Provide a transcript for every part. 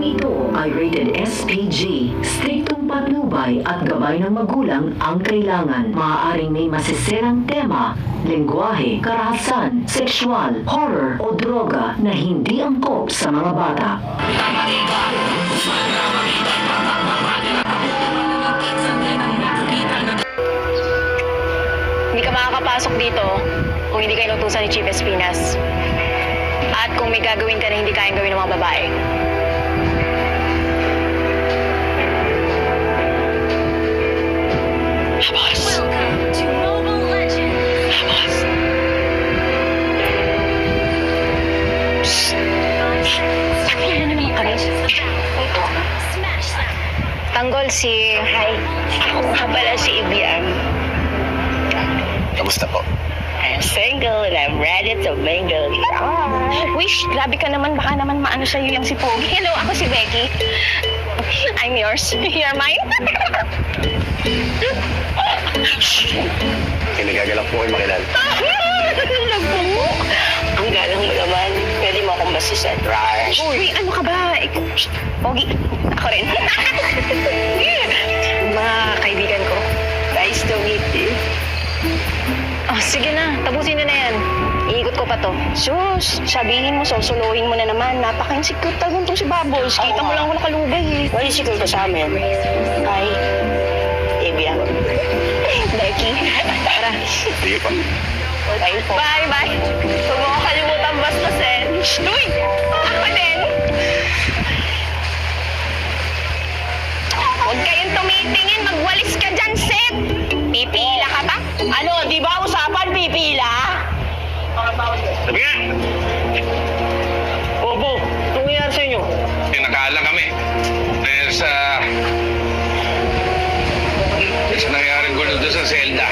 ito ay rated SPG. Striktong patnubay at gabay ng magulang ang kailangan. Maaaring may masisirang tema, lengguwahe, karahasan, sexual, horror o droga na hindi angkop sa mga bata. Hindi ka makakapasok dito kung hindi ka inutusan ni Chief Espinas. At kung may gagawin ka na hindi kayang gawin ng mga babae. Boss! Welcome to Mobile Legends. Boss! Sabihan na naman kami. Smash them. Tanggol si... Hi. Ako nga pala si Ibiang. Kamusta po? I'm single and I'm ready to mingle. Wish, grabe ka naman. Baka naman maano sa'yo yung si Pogi. Hello, ako si Becky. I'm yours. You're mine. Kinagagalak po kayo makilala. Nagpungo. Ang galang mo naman. Pwede mo akong basisan. Rush. Uy, ano ka ba? Pogi. Ako rin. Mga kaibigan ko. Nice to meet you. Oh, sige na. Tapusin na yan. Iikot ko pa to. Sus, sabihin mo, sosolohin mo na naman. Napaka-insecure talagang to si Bubbles. Kita mo lang ako nakalugay eh. Wala insecure ka sa amin. Hi. Evia. Becky. Tara. Sige pa. Tayo po. Bye, bye. Huwag mo kalimutan bastasin. Uy! Ako din. Huwag kayong tumitingin. Magwalis ka dyan, Seth. Pipila ka ba? Ano, di ba usapan pipila? Sabi nga! Opo, anong nangyari sa inyo? Nakala kami. Dahil sa nangyaring gulo doon sa Zelda.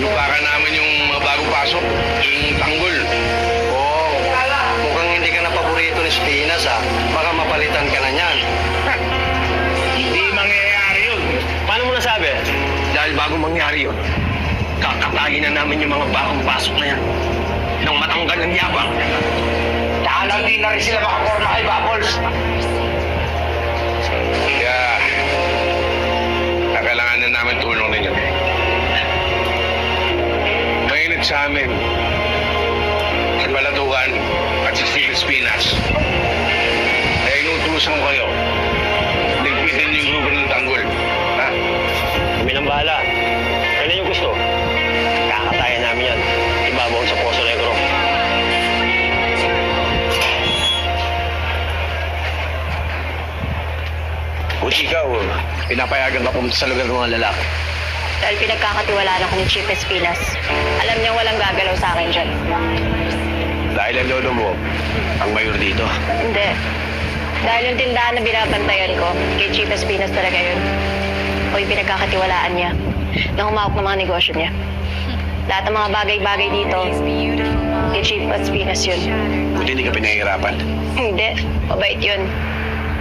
Lupakan namin yung mga bagong pasok. Yung tanggol. Oo. Mukhang hindi ka na paborito ni Spinas ha. Baka mapalitan ka na niyan. Hindi mangyayari yun. Paano mo nasabi? Dahil bago mangyari yun, kakatayin na namin yung mga bagong pasok na yan. Nang matanggal ng yabang. Dahil hindi na rin sila makakorma kay Bubbles. Kaya, kailangan na namin tulong ninyo. Mainit sa amin. Sa Balatugan at sa Pilipinas. Kaya inutusan ko kayo. Ligpitin niyo yung grupo ng tanggol. Ha? Kami nang bahala. Ano yung gusto? Kakatayan namin yan. Ibabaw sa Poso Negro. Buti ikaw, pinapayagan ka pumunta sa lugar ng mga lalaki. Dahil pinagkakatiwalaan ako ni Chief Espinas. Alam niya walang gagalaw sa akin dyan. Dahil ang lolo mo, ang mayor dito. Hindi. Dahil yung tindahan na binabantayan ko, kay Chief Espinas talaga yun. O yung pinagkakatiwalaan niya na humawak ng mga negosyo niya. Lahat ng mga bagay-bagay dito, kay Chief Espinas yun. Buti hindi ka pinahihirapan. Hindi. Mabait yun.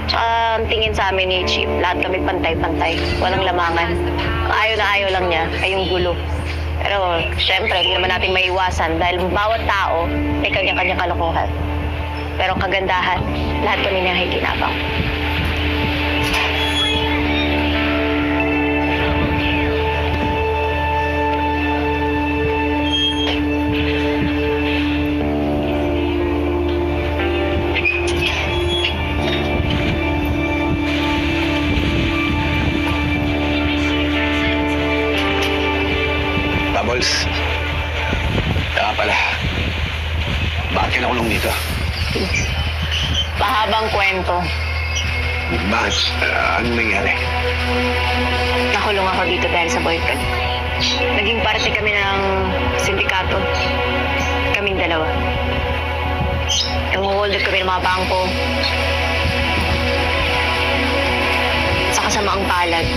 Tsaka ang tingin sa amin ni Chief, lahat kami pantay-pantay. Walang lamangan. Ang ayaw na ayaw lang niya ay yung gulo. Pero syempre, hindi naman natin maiwasan dahil bawat tao may kanya-kanya kalokohan. Pero ang kagandahan, lahat kami nakikinabang. Bubbles. Kaya pala. Bakit ka nakulong dito? Pahabang kwento. Bakit? Anong nangyari? Nakulong ako dito dahil sa boyfriend. Naging parte kami ng sindikato. Kaming dalawa. Nanguhold kami ng mga bangko. Sa kasamaang palad.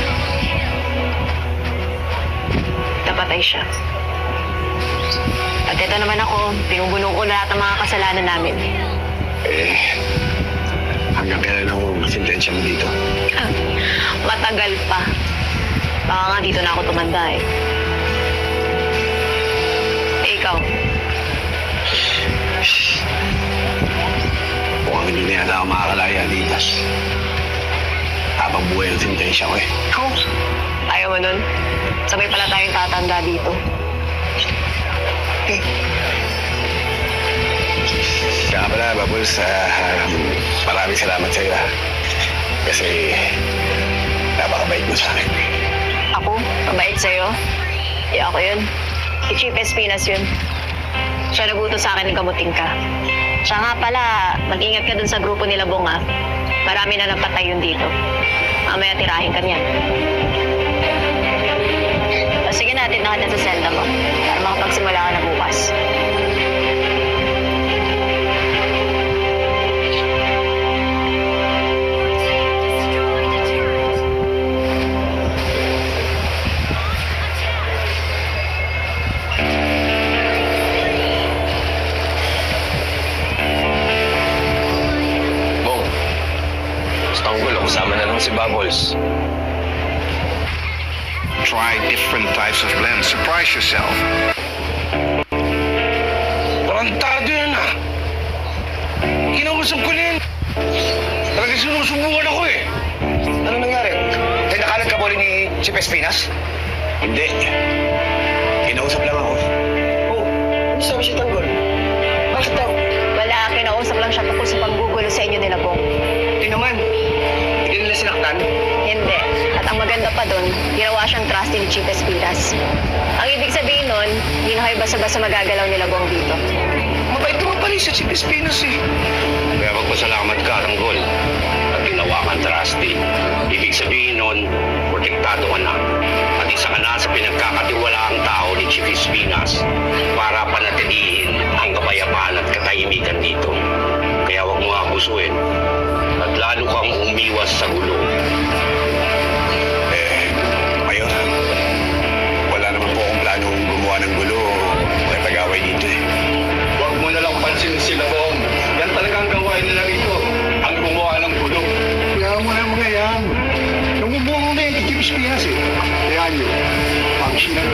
Napatay siya. At ito naman ako, pinubuno ko lahat ng mga kasalanan namin. Hanggang kailan ang sentensya mo dito? Matagal pa. Baka nga dito na ako tumanda eh. Ikaw? Mukhang hindi na yata ako makakalaya dito. Habang buhay ang sintensya ko eh. Ayaw mo nun? Sabay pala tayong tatanda dito. Kaya pala, Bubbles, maraming salamat sa iyo. Kasi napakabait mo sa akin. Ako? Mabait sa'yo? Di ako yun. Si Chief Espinas yun. Siya nagutos sa akin ng gamuting ka. Siya nga pala, mag-ingat ka dun sa grupo nila Bong ah. Marami na napatay yun dito. Mamaya tirahin ka niyan. O sige natin na sa selda mo para makapagsimula ka na bukas. Bong, sa tanggol, kasama na lang si Bubbles. Try different types of blends. Surprise yourself. Tarantado yan ah. Kinausap ko na yan. Talaga sinusubukan ako eh. Ano nangyari? Kaya nakalat ka ba ulit ni Chief Espinas? Hindi. Kinausap lang ako. Oh, ano sabi si Tanggol? Bakit daw? Wala, kinausap lang siya tungkol sa panggugulo sa inyo nila Bong. Hindi naman. Hindi nila sinaktan. Hindi. At ang maganda pa doon, ginawa siyang trustee ni Chief Espinas. Ang ibig sabihin nun, hindi na kayo basta-basta magagalaw nila Bong dito. Mabait naman pala sa Chief Espinas eh. Kaya magpasalamat ka, Tanggol. At ginawa kang trustee. Ibig sabihin nun, protektado ka na. At isa ka na sa pinagkakatiwalaang tao ni Chief Espinas para panatilihin ang kapayapaan at katahimikan dito. Kaya huwag mo abusuin. At lalo kang umiwas sa gulo. Mayor, wala naman po akong planong gumawa ng gulo o tagaway dito eh. Huwag mo na lang pansinin sila, Bong. Yan talagang gawain nila rito. Ang gumawa ng gulo. Kaya mo na mga yan. Nung umuha mo na yan kay Chief Espinas eh. Kaya nyo, pang sinang